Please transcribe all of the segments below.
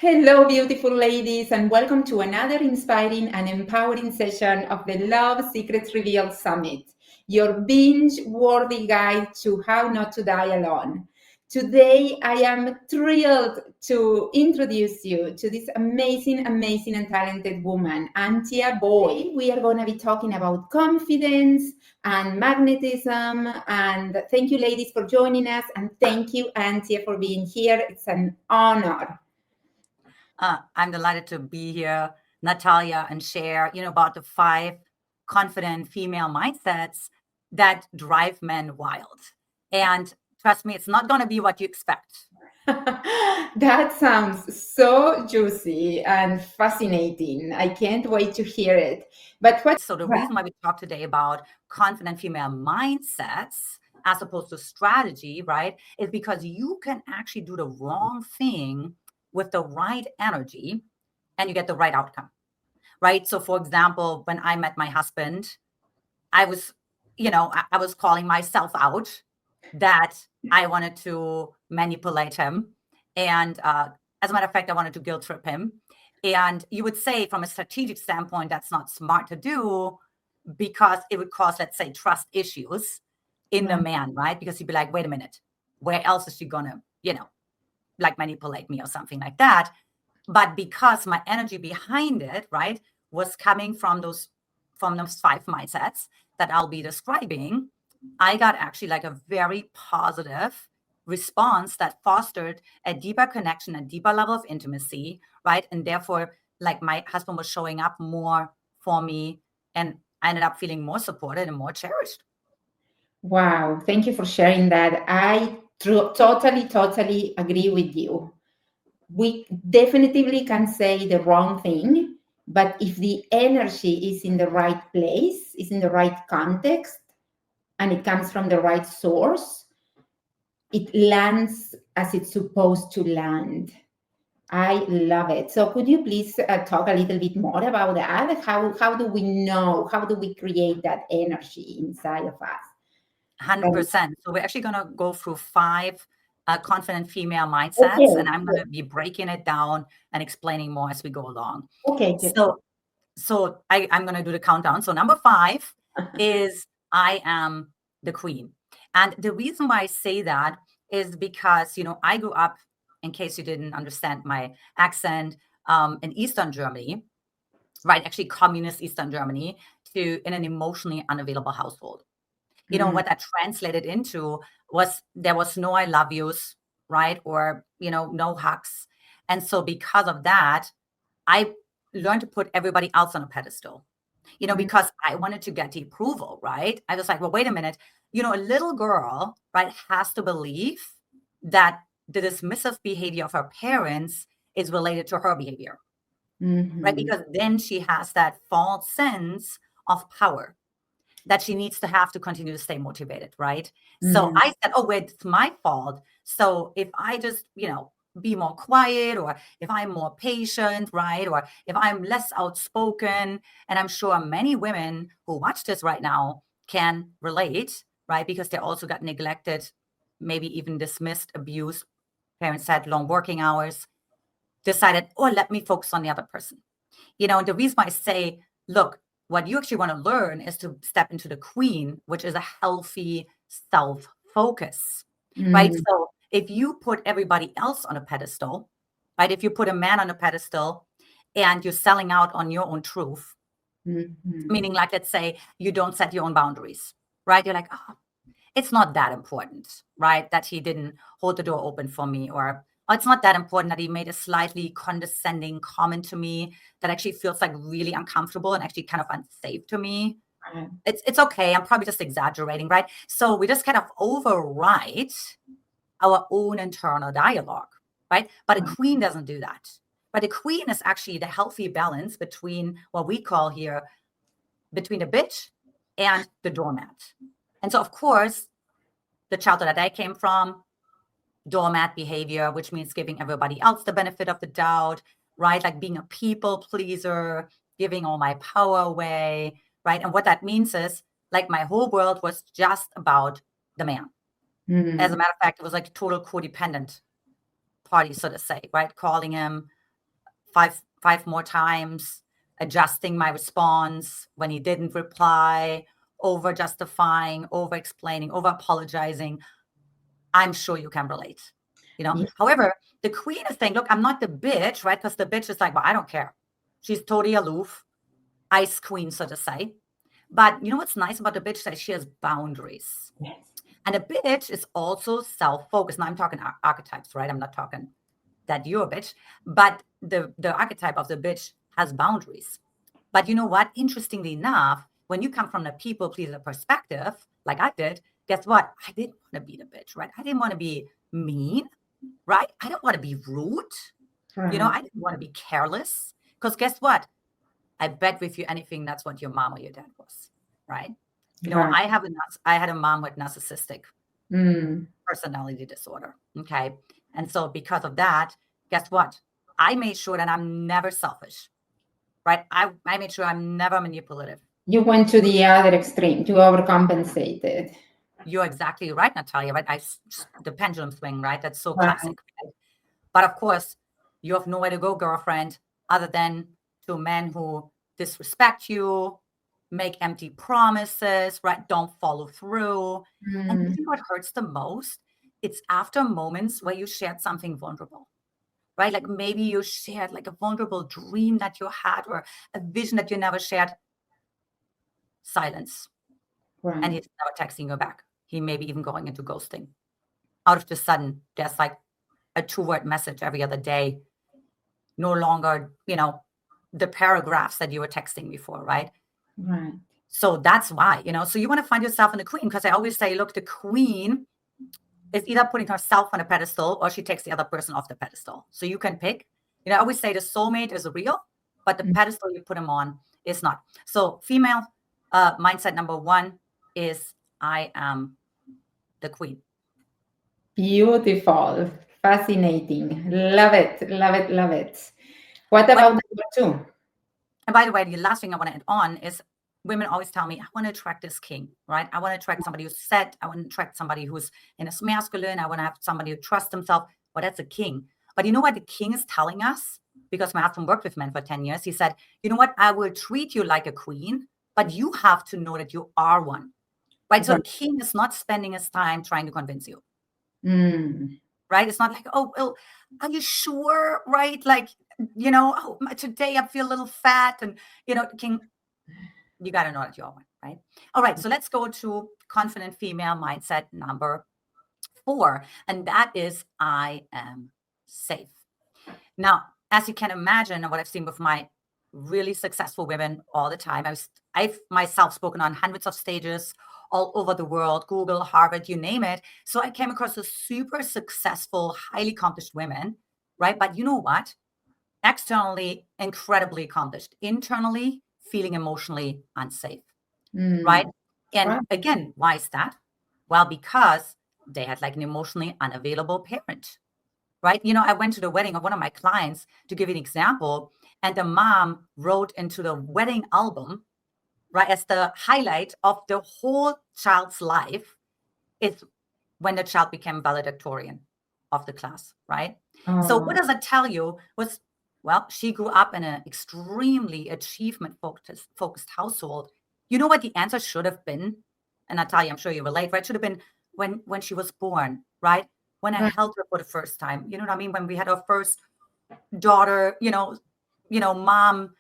Hello, beautiful ladies, and welcome to another inspiring and empowering session of the Love Secrets Revealed Summit, your binge-worthy guide to how not to die alone. Today, I am thrilled to introduce you to this amazing, amazing, and talented woman, Antia Boyd. We are going to be talking about confidence and magnetism. And thank you, ladies, for joining us. And thank you, Antia, for being here. It's an honor. I'm delighted to be here, Natalia, and share, about the 5 confident female mindsets that drive men wild. And trust me, it's not going to be what you expect. That sounds so juicy and fascinating. I can't wait to hear it. So the reason why we talk today about confident female mindsets as opposed to strategy, right, is because you can actually do the wrong thing with the right energy and you get the right outcome, right? So for example, when I met my husband, I was, I was calling myself out that I wanted to manipulate him. And as a matter of fact, I wanted to guilt trip him. And you would say from a strategic standpoint, that's not smart to do because it would cause, let's say, trust issues in the man, right? Because he'd be like, wait a minute, where else is she gonna, like manipulate me or something like that? But because my energy behind it, right, was coming from those 5 mindsets that I'll be describing, I got actually like a very positive response that fostered a deeper connection, a deeper level of intimacy, right? And therefore, like my husband was showing up more for me and I ended up feeling more supported and more cherished. Wow, thank you for sharing that. I totally agree with you. We definitely can say the wrong thing, but if the energy is in the right place, is in the right context, and it comes from the right source, it lands as it's supposed to land. I love it. So could you please talk a little bit more about that? How do we know? How do we create that energy inside of us? 100%. So we're actually going to go through 5 confident female mindsets, and I'm going to be breaking it down and explaining more as we go along. Okay. So I'm going to do the countdown. So number 5 is I am the queen. And the reason why I say that is because, I grew up, in case you didn't understand my accent, in Eastern Germany, right? Actually, communist Eastern Germany, in an emotionally unavailable household. What that translated into was there was no I love yous, right? Or, no hugs. And so because of that, I learned to put everybody else on a pedestal, because I wanted to get the approval, right? I was like, well, wait a minute, a little girl, right, has to believe that the dismissive behavior of her parents is related to her behavior, right? Because then she has that false sense of power that she needs to have to continue to stay motivated, right? So I said, oh, wait, it's my fault. So if I just, be more quiet, or if I'm more patient, right? Or if I'm less outspoken, and I'm sure many women who watch this right now can relate, right? Because they also got neglected, maybe even dismissed, abused. Parents had long working hours, decided, oh, let me focus on the other person. And the reason why I say, look, what you actually want to learn is to step into the queen, which is a healthy self-focus, right? So if you put everybody else on a pedestal, right? If you put a man on a pedestal and you're selling out on your own truth, meaning like, let's say you don't set your own boundaries, right? You're like, oh, it's not that important, right? That he didn't hold the door open for me, or it's not that important that he made a slightly condescending comment to me that actually feels like really uncomfortable and actually kind of unsafe to me. It's okay. I'm probably just exaggerating, right? So we just kind of overwrite our own internal dialogue, right? But a queen doesn't do that. But a queen is actually the healthy balance between what we call here, between the bitch and the doormat. And so, of course, the childhood that I came from, doormat behavior, which means giving everybody else the benefit of the doubt, right? Like being a people pleaser, giving all my power away, right? And what that means is like my whole world was just about the man. As a matter of fact, it was like a total codependent party, so to say, right? Calling him five more times, adjusting my response when he didn't reply, over justifying, over explaining, over apologizing. I'm sure you can relate. Yeah. However, the queen is saying, look, I'm not the bitch, right? Because the bitch is like, well, I don't care. She's totally aloof, ice queen, so to say. But you know what's nice about the bitch? That she has boundaries. Yes. And a bitch is also self-focused. Now I'm talking archetypes, right? I'm not talking that you're a bitch, but the archetype of the bitch has boundaries. But you know what? Interestingly enough, when you come from the people pleaser perspective, like I did, guess what? I didn't want to be the bitch, right? I didn't want to be mean, right? I don't want to be rude. Right. I didn't want to be careless. Because guess what? I bet with you anything, that's what your mom or your dad was, right? Right. I had a mom with narcissistic Mm. personality disorder. Okay. And so because of that, guess what? I made sure that I'm never selfish, right? I made sure I'm never manipulative. You went to the other extreme. You overcompensated. You're exactly right, Natalia, right? The pendulum swing, right? That's so Right. classic. Right? But of course, you have nowhere to go, girlfriend, other than to men who disrespect you, make empty promises, right? Don't follow through. And you Mm. think what hurts the most? It's after moments where you shared something vulnerable, right? Like maybe you shared like a vulnerable dream that you had or a vision that you never shared. Silence. And Right. he's never texting you back. He may be even going into ghosting. Out of the sudden, there's like a 2-word message every other day. No longer, the paragraphs that you were texting before, right? Right. So that's why, so you want to find yourself in the queen, because I always say, look, the queen is either putting herself on a pedestal or she takes the other person off the pedestal. So you can pick. I always say the soulmate is real, but the pedestal you put them on is not. So female mindset number 1 is I am the queen. Beautiful. Fascinating. Love it. Love it. Love it. What about number 2? And by the way, the last thing I want to add on is women always tell me, I want to attract this king, right? I want to attract somebody who's set. I want to attract somebody who's in a masculine. I want to have somebody who trusts himself. Well, that's a king. But you know what the king is telling us? Because my husband worked with men for 10 years. He said, you know what? I will treat you like a queen, but you have to know that you are one, right? So the king is not spending his time trying to convince you. Mm. Right? It's not like, oh, well, are you sure? Right? Like, today I feel a little fat and, king, you got to know that you're one, right? All right. So let's go to confident female mindset number 4. And that is I am safe. Now, as you can imagine, what I've seen with my really successful women all the time, I've myself spoken on hundreds of stages all over the world, Google, Harvard, you name it. So I came across a super successful, highly accomplished women, right? But you know what? Externally, incredibly accomplished. Internally, feeling emotionally unsafe, right? And Right. again, why is that? Well, because they had like an emotionally unavailable parent, right? I went to the wedding of one of my clients, to give you an example, and the mom wrote into the wedding album, right, as the highlight of the whole child's life is when the child became valedictorian of the class, right? So what does that tell you? Well, she grew up in an extremely achievement-focused household. You know what the answer should have been? And Natalia, I'm sure you relate, right? Should have been when she was born, right? When I Right. held her for the first time. You know what I mean? When we had our first daughter, mom,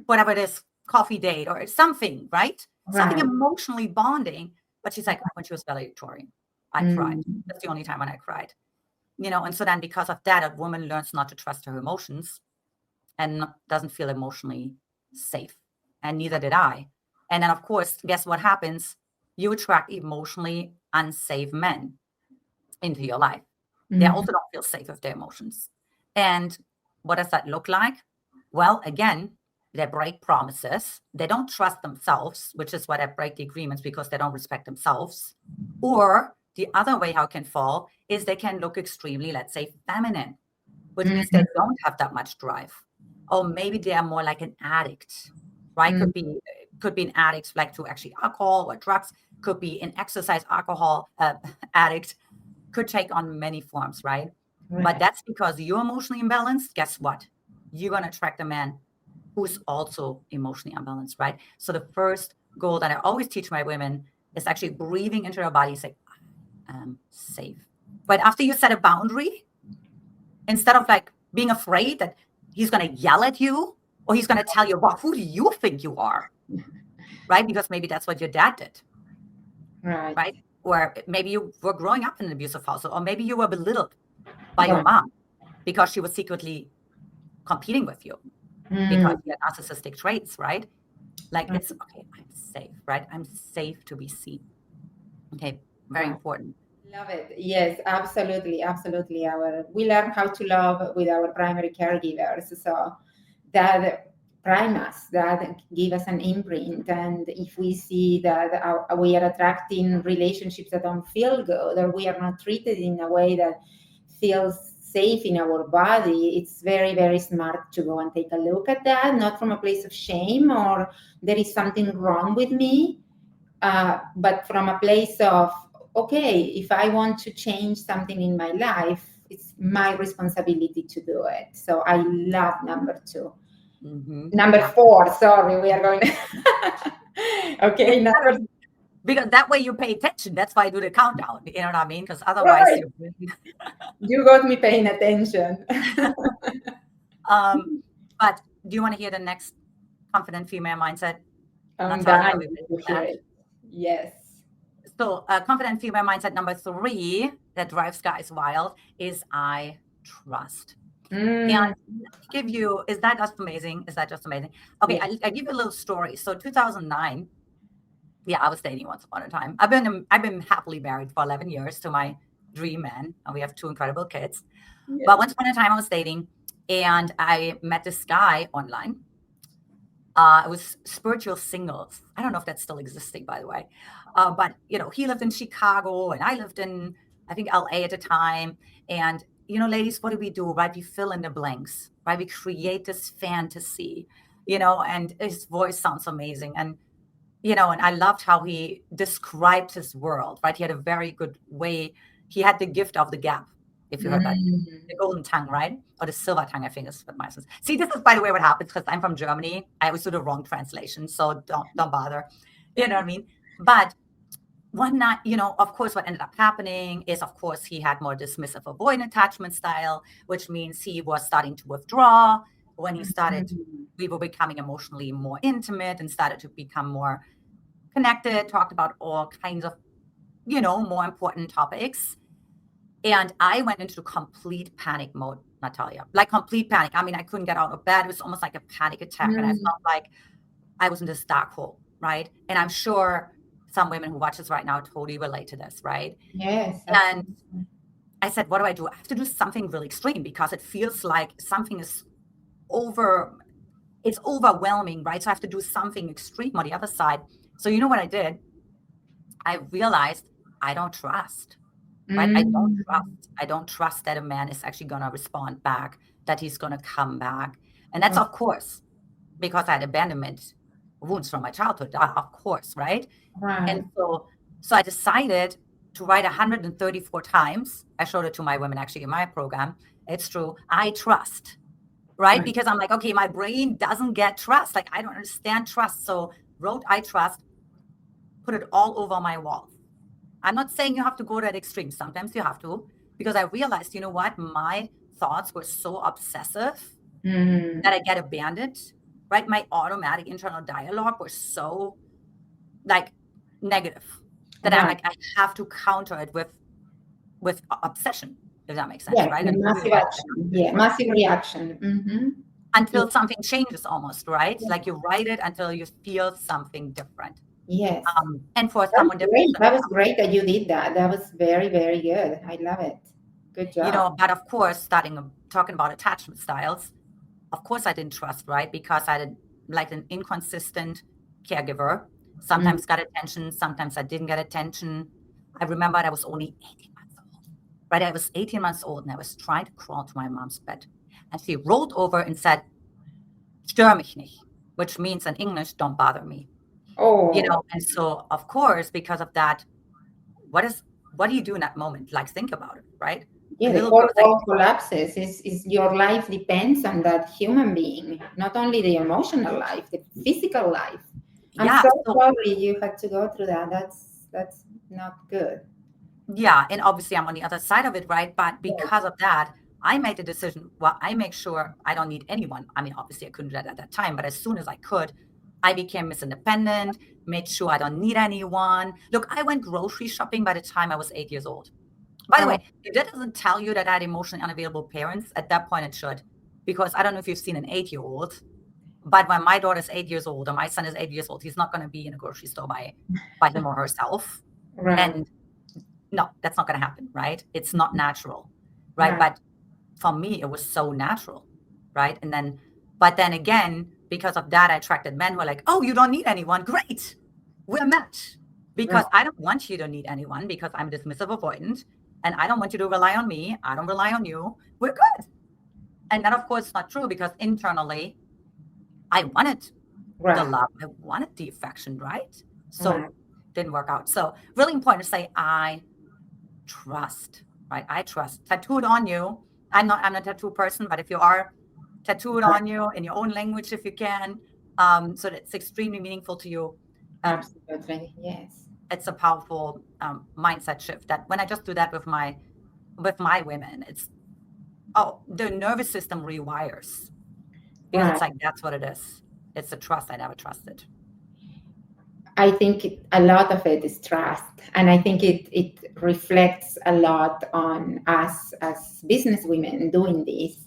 whatever it is, coffee date or something, right? Something Right. emotionally bonding. But she's like, when she was valedictorian, I cried. That's the only time when I cried. And so then because of that, a woman learns not to trust her emotions and doesn't feel emotionally safe. And neither did I. And then, of course, guess what happens? You attract emotionally unsafe men into your life. They also don't feel safe with their emotions. And what does that look like? Well, again, they break promises. They don't trust themselves, which is why they break the agreements, because they don't respect themselves. Or the other way how it can fall is they can look extremely, let's say, feminine, which means they don't have that much drive. Or maybe they are more like an addict, right? Could be an addict like to actually alcohol or drugs, could be an exercise alcohol addict, could take on many forms, right? But that's because you're emotionally imbalanced. Guess what? you're going to attract a man who's also emotionally unbalanced, right? So the first goal that I always teach my women is actually breathing into their body, say, I am safe. But after you set a boundary, instead of like being afraid that he's going to yell at you or he's going to tell you, well, who do you think you are? Right? Because maybe that's what your dad did. Right? Or maybe you were growing up in an abusive household, or maybe you were belittled by your mom because she was secretly competing with you because you had narcissistic traits, right? Like it's okay, I'm safe, right? I'm safe to be seen. Okay, very important. Love it. Yes, absolutely, absolutely. We learn how to love with our primary caregivers, so that prime us, that give us an imprint. And if we see that we are attracting relationships that don't feel good, or we are not treated in a way that feels safe in our body, it's very, very smart to go and take a look at that, not from a place of shame or there is something wrong with me, but from a place of, okay, if I want to change something in my life, it's my responsibility to do it. So I love number 2. Number 4, sorry, we are going. Okay, because that way you pay attention. That's why I do the countdown. You know what I mean? Because otherwise, you got me paying attention. But do you want to hear the next confident female mindset? Yes. So confident female mindset number 3 that drives guys wild is I trust. And give you, is that just amazing? Is that just amazing? Okay, yes. I give you a little story. So 2009, yeah, I was dating once upon a time. I've been happily married for 11 years to my dream man, and we have 2 incredible kids. Yes. But once upon a time, I was dating, and I met this guy online. It was Spiritual Singles. I don't know if that's still existing, by the way. But, you know, he lived in Chicago and I lived in, I think, LA at the time. And, you know, ladies, what do we do, right? We fill in the blanks, right? We create this fantasy, you know, and his voice sounds amazing. And, you know, and I loved how he described his world, right? He had a very good way. He had the gift of the gap. If you heard that, the golden tongue, right? Or the silver tongue, I think is what my son. See, this is, by the way, what happens because I'm from Germany. I always do the wrong translation, so don't bother. You know what I mean? But one night, you know, of course, what ended up happening is, of course, he had more dismissive avoidant attachment style, which means he was starting to withdraw. When he started, we were becoming emotionally more intimate and started to become more connected, talked about all kinds of, you know, more important topics. And I went into complete panic mode, Natalia, like complete panic. I mean, I couldn't get out of bed. It was almost like a panic attack. And I felt like I was in this dark hole, right? And I'm sure some women who watch this right now totally relate to this, right? Yes. And I said, what do I do? I have to do something really extreme because it feels like something is it's overwhelming, right? So I have to do something extreme on the other side. So you know what I did? I realized I don't trust. Right? I don't trust that a man is actually going to respond back, that he's going to come back. And that's, of course, because I had abandonment wounds from my childhood, of course, right? And so I decided to write 134 times. I showed it to my women actually in my program. It's true. I trust, right? Because I'm like, okay, my brain doesn't get trust. Like, I don't understand trust. So wrote I trust, put it all over my wall. I'm not saying you have to go to that extreme. Sometimes you have to, because I realized, you know what? My thoughts were so obsessive that I get abandoned, right? My automatic internal dialogue was so like negative that I'm like, I have to counter it with obsession, if that makes sense, right? Massive action. Yeah, massive reaction. Until something changes almost, right? Like you write it until you feel something different. Yes. And for someone different. That was great that you did that. That was very, very good. I love it. Good job. You know, but of course, talking about attachment styles, of course I didn't trust, right? Because I did like an inconsistent caregiver. Sometimes got attention, sometimes I didn't get attention. I remember I was only 18 months old, right? I was 18 months old and I was trying to crawl to my mom's bed. And she rolled over and said, "Stör mich nicht," which means in English, "Don't bother me." Oh, you know, and so of course, because of that, what do you do in that moment? Like, think about it, right? Yeah, a the little whole girl is like, world collapses. Is your life depends on that human being, not only the emotional life, the physical life. I'm yeah. so So sorry you had to go through that. That's not good. yeah, and obviously I'm on the other side of it, right? But because Yes. of that, I made the decision. Well, I make sure I don't need anyone. I mean, obviously I couldn't do that at that time, but as soon as I could, I became Miss Independent, made sure I don't need anyone. Look, I went grocery shopping by the time I was 8 years old. By the Oh, way, if that doesn't tell you that I had emotionally unavailable parents, at that point it should. Because I don't know if you've seen an 8-year-old, but when my daughter's 8 years old or my son is 8 years old, he's not going to be in a grocery store by him or herself. right, And no, that's not going to happen, right? It's not natural, right? right, But for me, it was so natural, right? But then again, because of that, I attracted men who are like, oh, you don't need anyone. Great. We're a match. Because right, I don't want you to need anyone because I'm dismissive avoidant. And I don't want you to rely on me. I don't rely on you. We're good. And that, of course, is not true because internally, I wanted the right, love. I wanted the affection, right? right. So didn't work out. So really important to say, I trust, right? I trust. Tattooed on you. I'm a tattoo person, but if you are, tattooed Right. on you in your own language, if you can, so that it's extremely meaningful to you. Absolutely, yes. It's a powerful mindset shift that when I just do that with my women, it's the nervous system rewires because Right. it's like that's what it is. It's a trust I never trusted. I think a lot of it is trust, and I think it reflects a lot on us as business women doing this,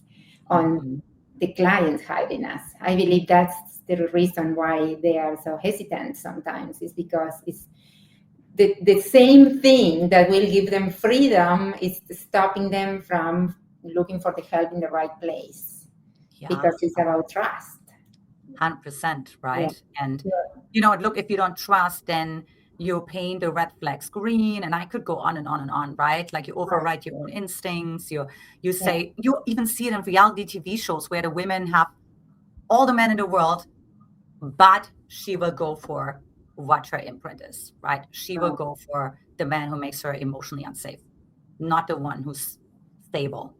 on Mm-hmm. the clients hiring us. I believe that's the reason why they are so hesitant sometimes, is because it's the same thing that will give them freedom is stopping them from looking for the help in the right place, Yeah. because it's about trust. 100%, Yeah. right? And Yeah. look, if you don't trust, then you paint the red flags green, and I could go on and on and on, right? Like you Right. override your own instincts. You Yeah. say you even see it in reality TV shows where the women have all the men in the world, but she will go for what her imprint is, right? She will Right. go for the man who makes her emotionally unsafe, not the one who's stable.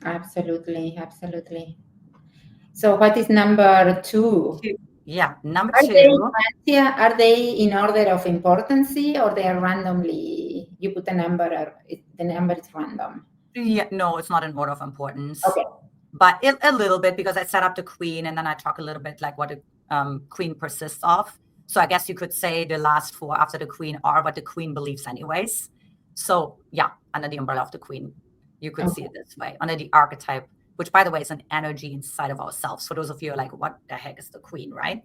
Absolutely. Absolutely. So what is number two? Yeah. Number Are they, two. Antia, are they in order of importance, or they are randomly, you put a number, or the number is random? Yeah, no, it's not in order of importance, Okay. but a little bit because I set up the queen and then I talk a little bit like what the queen persists of. So I guess you could say the last four after the queen are what the queen believes anyways. So yeah, under the umbrella of the queen, you could see Okay. it this way. Under the archetype, which by the way is an energy inside of ourselves. For those of you who are like, what the heck is the queen, right?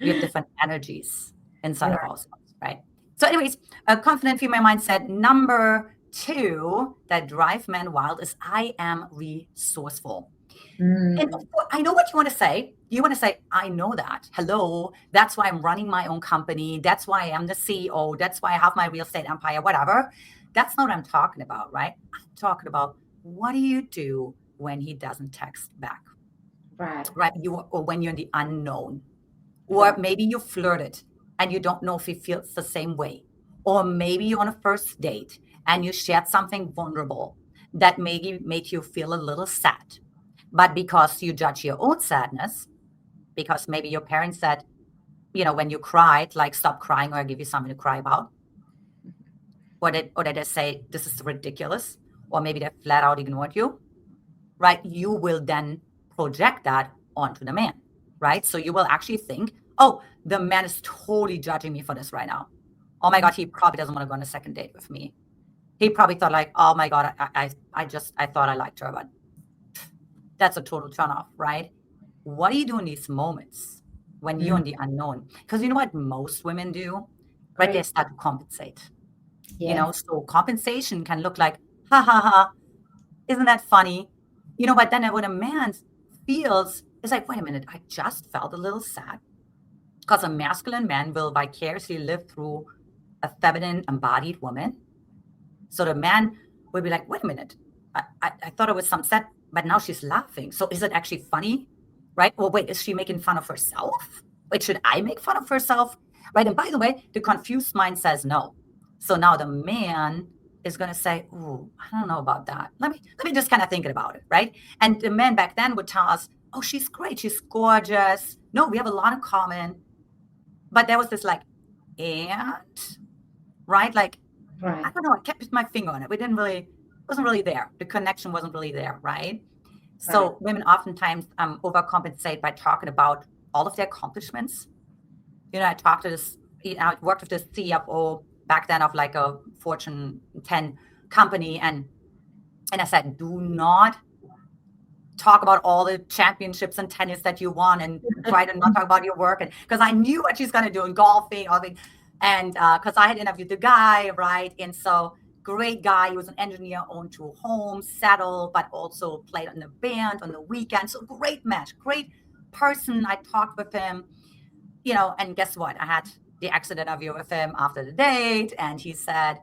We have different energies inside of Right. ourselves, right? So, anyways, a confident female mindset. Number two that drive men wild is I am resourceful. And Mm, of course, I know what you want to say. You want to say, I know that. Hello. That's why I'm running my own company. That's why I'm the CEO. That's why I have my real estate empire, whatever. That's not what I'm talking about, right? I'm talking about what do you do when he doesn't text back, right. right? Or when you're in the unknown. Or Right. maybe you flirted and you don't know if he feels the same way. Or maybe you're on a first date and you shared something vulnerable that maybe made you feel a little sad. But because you judge your own sadness, because maybe your parents said, when you cried, like stop crying or I give you something to cry about. Or they just say, this is ridiculous. Or maybe they flat out ignored you, right? You will then project that onto the man, right? So you will actually think, oh, the man is totally judging me for this right now. Oh my God, he probably doesn't want to go on a second date with me. He probably thought like, oh my God, I thought I liked her, but that's a total turnoff, right? What do you do in these moments when you're Mm, in the unknown? Because you know what most women do, right? They great. start to compensate. Yes. So compensation can look like, ha ha ha, isn't that funny? But then when a man feels, it's like, wait a minute, I just felt a little sad. Because a masculine man will vicariously live through a feminine embodied woman. So the man will be like, wait a minute, I thought it was some sad, but now she's laughing. So is it actually funny? Right? Well, wait, is she making fun of herself? Wait, should I make fun of herself? Right. And by the way, the confused mind says no. So now the man is going to say, "Ooh, I don't know about that. Let me just kind of think about it," right? And the men back then would tell us, "Oh, she's great. She's gorgeous. No, we have a lot in common." But there was this like, and right, like Right. I don't know. I kept my finger on it. We didn't really, wasn't really there. The connection wasn't really there, right? Right. So women oftentimes overcompensate by talking about all of their accomplishments. I talked to this, I worked with this CFO back then of like a Fortune 10 company, and I said, do not talk about all the championships and tennis that you won, and try to not talk about your work. And because I knew what she's going to do in golfing, and because I had interviewed the guy, right? And so great guy. He was an engineer, owned 2 homes, settled, but also played in a band on the weekend. So great match, great person. I talked with him, and guess what? I had the exit interview with him after the date, and he said,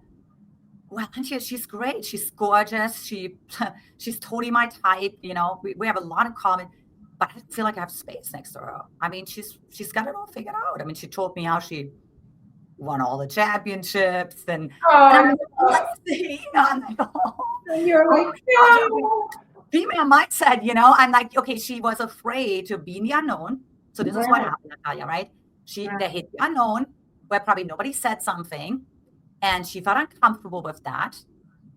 "Well, Antia, she's great. She's gorgeous. She's totally my type. We have a lot in common, but I feel like I have space next to her. I mean, she's got it all figured out. I mean, she told me how she won all the championships, and I'm like, let's see." I'm like, And you're like, oh, female mindset, I'm like, okay, she was afraid to be in the unknown. So this is what happened, Natalia, right? They hit the unknown where probably nobody said something, and she felt uncomfortable with that,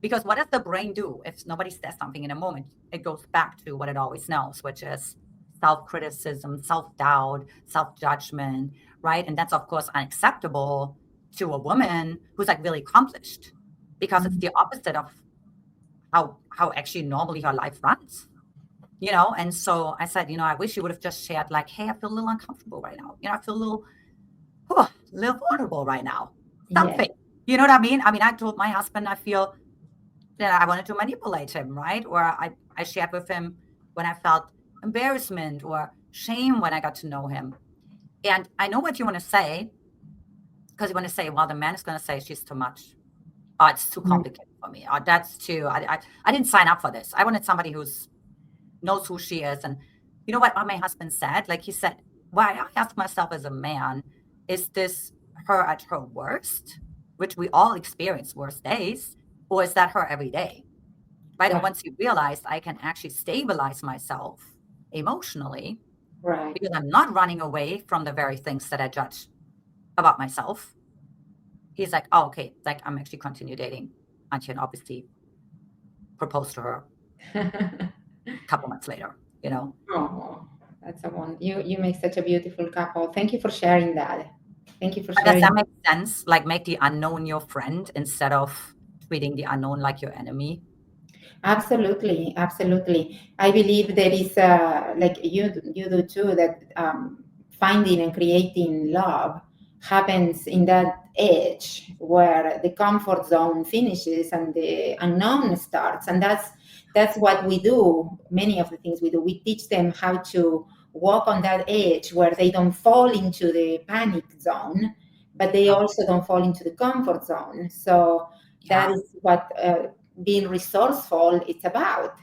because what does the brain do if nobody says something in a moment? It goes back to what it always knows, which is self-criticism, self-doubt, self-judgment, right? And that's, of course, unacceptable to a woman who's like really accomplished, because it's the opposite of how actually normally her life runs. And so I said, I wish you would have just shared like, hey, I feel a little uncomfortable right now. I feel a little vulnerable right now. Something, you know what I mean? I mean, I told my husband, I feel that I wanted to manipulate him, right? Or I shared with him when I felt embarrassment or shame when I got to know him. And I know what you want to say, because you want to say, well, the man is going to say she's too much. Oh, it's too complicated for me. Oh, that's too, I didn't sign up for this. I wanted somebody who's knows who she is. And you know what my husband said? Like he said, well, I asked myself as a man, is this her at her worst, which we all experience worst days, or is that her every day? Right. And once you realize I can actually stabilize myself emotionally, right. because I'm not running away from the very things that I judge about myself. He's like, oh, okay, like I'm actually continue dating Antia, and obviously proposed to her a couple months later, Oh, that's a one. You make such a beautiful couple. Thank you for sharing that. Thank you for Does sharing. that make sense? Like make the unknown your friend instead of treating the unknown like your enemy? Absolutely, absolutely. I believe there is like you do too, that finding and creating love happens in that age where the comfort zone finishes and the unknown starts, and that's what we do. Many of the things we do, we teach them how to walk on that edge where they don't fall into the panic zone, but they also don't fall into the comfort zone. So that is what being resourceful it's about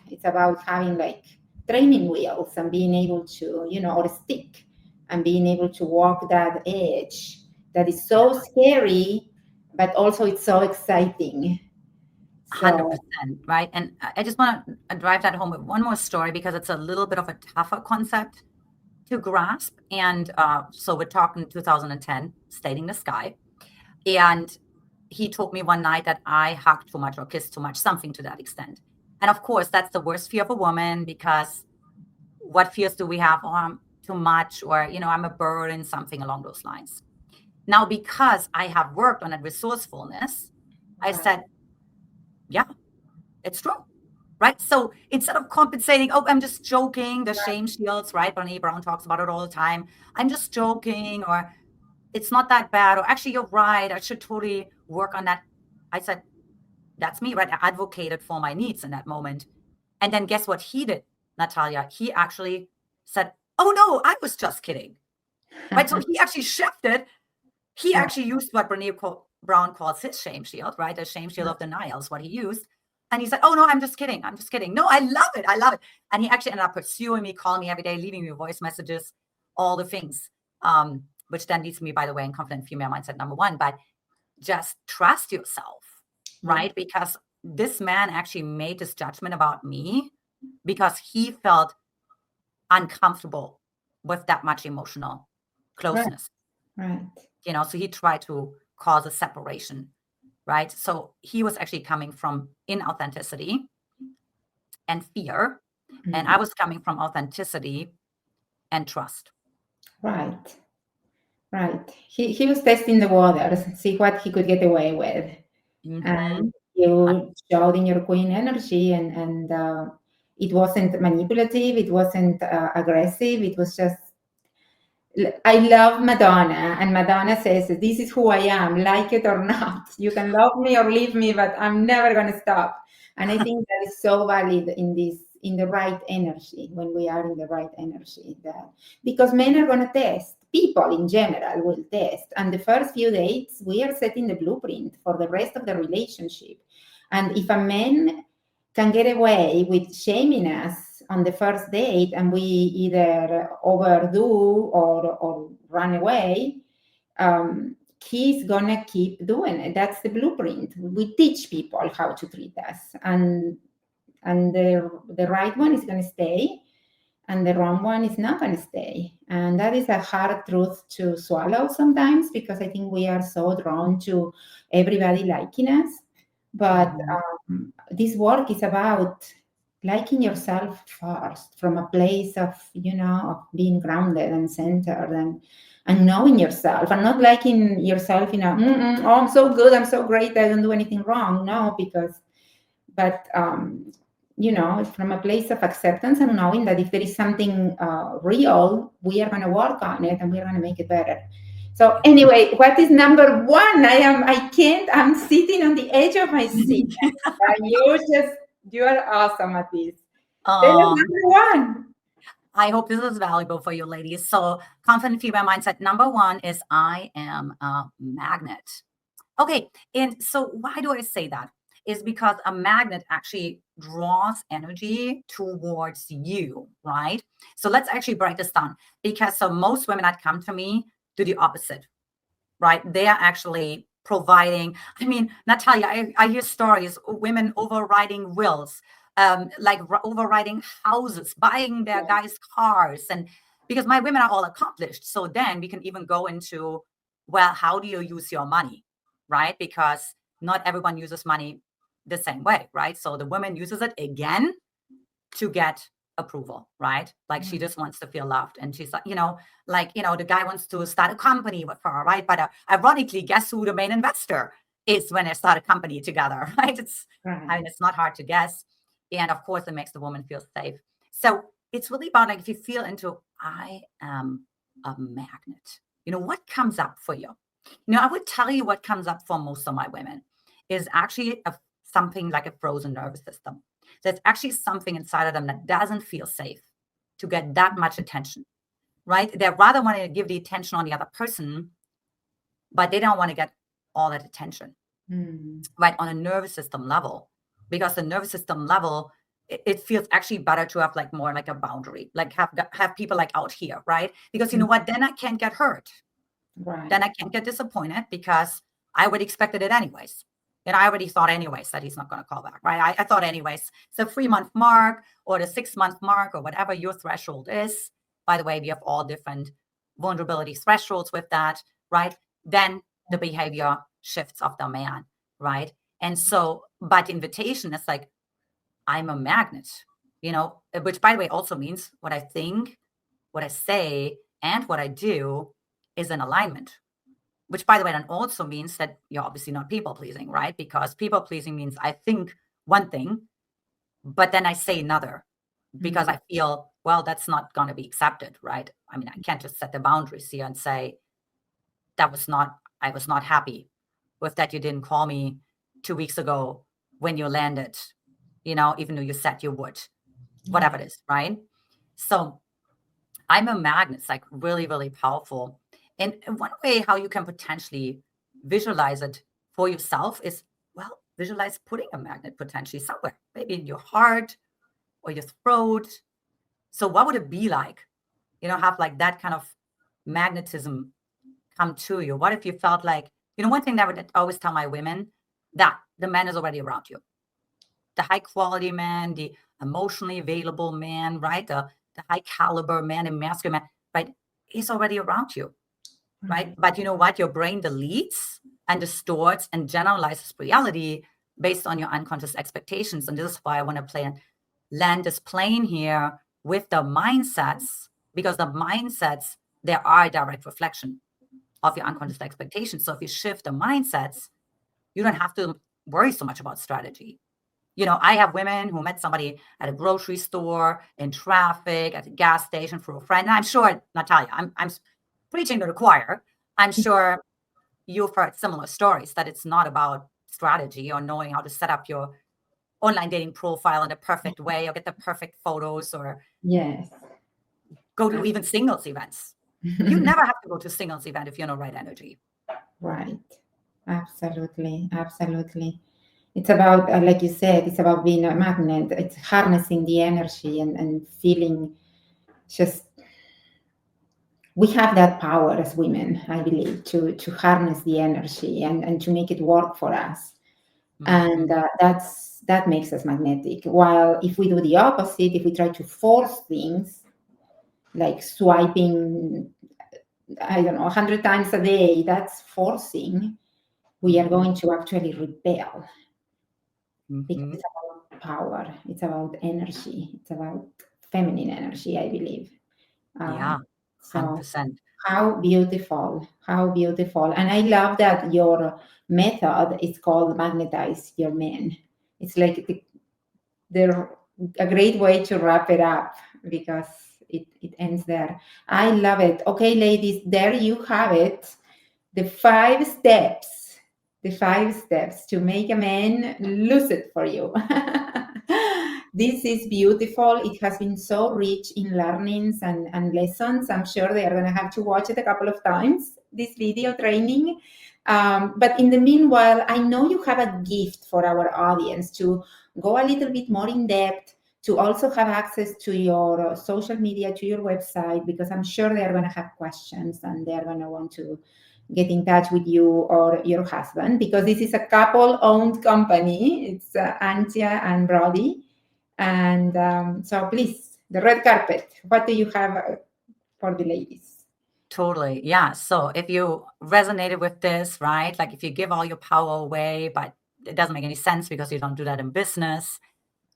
having like training wheels and being able to, or a stick, and being able to walk that edge that is so scary, but also it's so exciting. 100%, right? And I just want to drive that home with one more story, because it's a little bit of a tougher concept to grasp. And so we're talking 2010, Stating the Sky. And he told me one night that I hugged too much or kissed too much, something to that extent. And of course, that's the worst fear of a woman, because what fears do we have? Oh, I'm too much, or, I'm a burden, something along those lines. Now, because I have worked on that resourcefulness, I said, yeah, it's true. Right. So instead of compensating, oh, I'm just joking, the shame shields, right? Brené Brown talks about it all the time. I'm just joking, or it's not that bad, or actually, you're right, I should totally work on that. I said, that's me, right? I advocated for my needs in that moment. And then guess what he did, Natalia? He actually said, oh, no, I was just kidding. Right. So he actually shifted. He actually used what Brené Brown calls his shame shield, right? The shame shield of denial is what he used. And he said, oh, no, I'm just kidding. I'm just kidding. No, I love it. I love it. And he actually ended up pursuing me, calling me every day, leaving me voice messages, all the things, which then leads me, by the way, in Confident Female Mindset #1. But just trust yourself, right? Because this man actually made this judgment about me because he felt uncomfortable with that much emotional Right. closeness, Right. so he tried to cause a separation, right? So he was actually coming from inauthenticity and fear, and I was coming from authenticity and trust. Right. Right. He was testing the waters, see what he could get away with. Mm-hmm. And you showed in your queen energy, and it wasn't manipulative, it wasn't aggressive, it was just. I love Madonna, and Madonna says, "This is who I am, like it or not. You can love me or leave me, but I'm never going to stop." And I think that is so valid in the right energy, when we are in the right energy. That because men are going to test, people in general will test, and the first few dates we are setting the blueprint for the rest of the relationship. And if a man can get away with shaming us on the first date, and we either overdo or run away, he's gonna keep doing it. That's the blueprint. We teach people how to treat us, and the right one is gonna stay, and the wrong one is not gonna stay. And that is a hard truth to swallow sometimes, because I think we are so drawn to everybody liking us. But this work is about liking yourself first, from a place of of being grounded and centered, and knowing yourself, and not liking yourself in a oh, I'm so good, I'm so great, I don't do anything wrong. No, but from a place of acceptance, and knowing that if there is something real, we are going to work on it, and we are going to make it better. So anyway, what is number one? I'm sitting on the edge of my seat. You are awesome at this. Tell us number one. I hope this is valuable for you ladies. So confident female mindset number one is I am a magnet. Okay, and so why do I say that? Is because a magnet actually draws energy towards you, right? So let's actually break this down, because so most women that come to me do the opposite, right? They are actually providing. I mean, Natalia, I hear stories, women overriding wills, like overriding houses, buying their guys' cars. And because my women are all accomplished. So then we can even go into, well, how do you use your money, right? Because not everyone uses money the same way, right? So the woman uses it again to get approval, right? Like she just wants to feel loved. And she's like, the guy wants to start a company with her, right? But ironically, guess who the main investor is when they start a company together, right? I mean, it's not hard to guess. And of course, it makes the woman feel safe. So it's really about, like, if you feel into, I am a magnet, what comes up for you? I would tell you what comes up for most of my women is actually something like a frozen nervous system. There's actually something inside of them that doesn't feel safe to get that much attention, right? They rather want to give the attention on the other person, but they don't want to get all that attention, right? On a nervous system level, because the nervous system level, it feels actually better to have like more like a boundary, like have people like out here, right? Because you know what? Then I can't get hurt. Right. Then I can't get disappointed because I would expected it anyways. And I already thought anyways that he's not going to call back, right? I thought anyways, it's a 3-month mark or the 6-month mark or whatever your threshold is. By the way, we have all different vulnerability thresholds with that, right? Then the behavior shifts of the man, right? And so, but invitation is like, I'm a magnet, which by the way also means what I think, what I say, and what I do is in alignment. Which, by the way, then also means that you're obviously not people pleasing, right? Because people pleasing means I think one thing, but then I say another because I feel, well, that's not going to be accepted, right? I mean, I can't just set the boundaries here and say, I was not happy with that you didn't call me 2 weeks ago when you landed, even though you said you would, whatever it is, right? So I'm a magnet. It's like really, really powerful. And one way how you can potentially visualize it for yourself is, well, visualize putting a magnet potentially somewhere, maybe in your heart or your throat. So what would it be like, have like that kind of magnetism come to you? What if you felt like, one thing that I would always tell my women, that the man is already around you. The high quality man, the emotionally available man, right? The high caliber man and masculine man, right? Is already around you, right? But you know what? Your brain deletes and distorts and generalizes reality based on your unconscious expectations. And this is why I want to land this plane here with the mindsets, because the mindsets, they are a direct reflection of your unconscious expectations. So if you shift the mindsets, you don't have to worry so much about strategy. You know, I have women who met somebody at a grocery store, in traffic, at a gas station, for a friend. And I'm sure, Natalia, I'm preaching to the choir. I'm sure you've heard similar stories, that it's not about strategy or knowing how to set up your online dating profile in the perfect way or get the perfect photos or Yes. go to even singles events. You never have to go to a singles event if you're in the right energy. Right. Absolutely. Absolutely. It's about, like you said, it's about being a magnet. It's harnessing the energy and feeling just, we have that power as women, I believe, to harness the energy and to make it work for us. And that makes us magnetic. While if we do the opposite, if we try to force things, like swiping, I don't know, 100 times a day, that's forcing, we are going to actually rebel. Because it's about power, it's about energy, it's about feminine energy, I believe. Yeah, 100%. So how beautiful, how beautiful. And I love that your method is called Magnetize Your Men. It's like they're a great way to wrap it up, because it ends there. I love it. Okay, ladies, there you have it. The 5 steps, to make a man lose it for you. This is beautiful. It has been so rich in learnings and lessons. I'm sure they are going to have to watch it a couple of times, this video training. But in the meanwhile, I know you have a gift for our audience to go a little bit more in depth, to also have access to your social media, to your website, because I'm sure they are going to have questions and they are going to want to get in touch with you or your husband, because this is a couple-owned company. It's Antia and Brody. And so please, the red carpet, what do you have for the ladies? Totally. Yeah. So if you resonated with this, right? Like if you give all your power away, but it doesn't make any sense because you don't do that in business,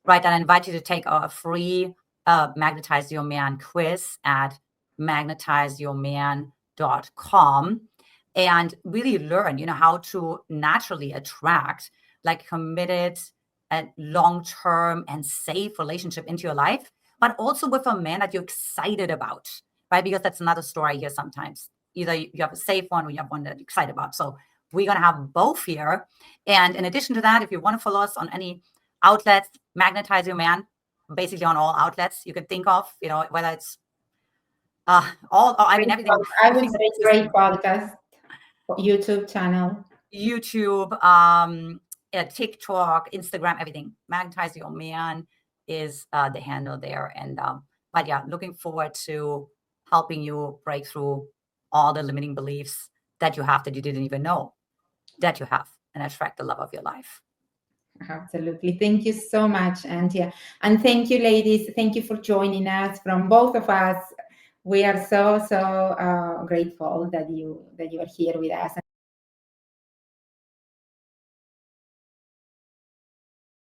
right? Then I invite you to take our free Magnetize Your Man quiz at magnetizeyourman.com and really learn, how to naturally attract like committed and long-term and safe relationship into your life, but also with a man that you're excited about, right? Because that's another story I hear sometimes. Either you have a safe one or you have one that you're excited about. So we're going to have both here. And in addition to that, if you want to follow us on any outlets, Magnetize Your Man, basically on all outlets you can think of, whether it's everything. I would say great podcast, YouTube channel. YouTube, TikTok, Instagram, everything. Magnetize Your Man is the handle there. And but yeah, looking forward to helping you break through all the limiting beliefs that you have that you didn't even know that you have, and attract the love of your life. Absolutely. Thank you so much, Antia. And thank you, ladies. Thank you for joining us. From both of us, we are so grateful that you are here with us.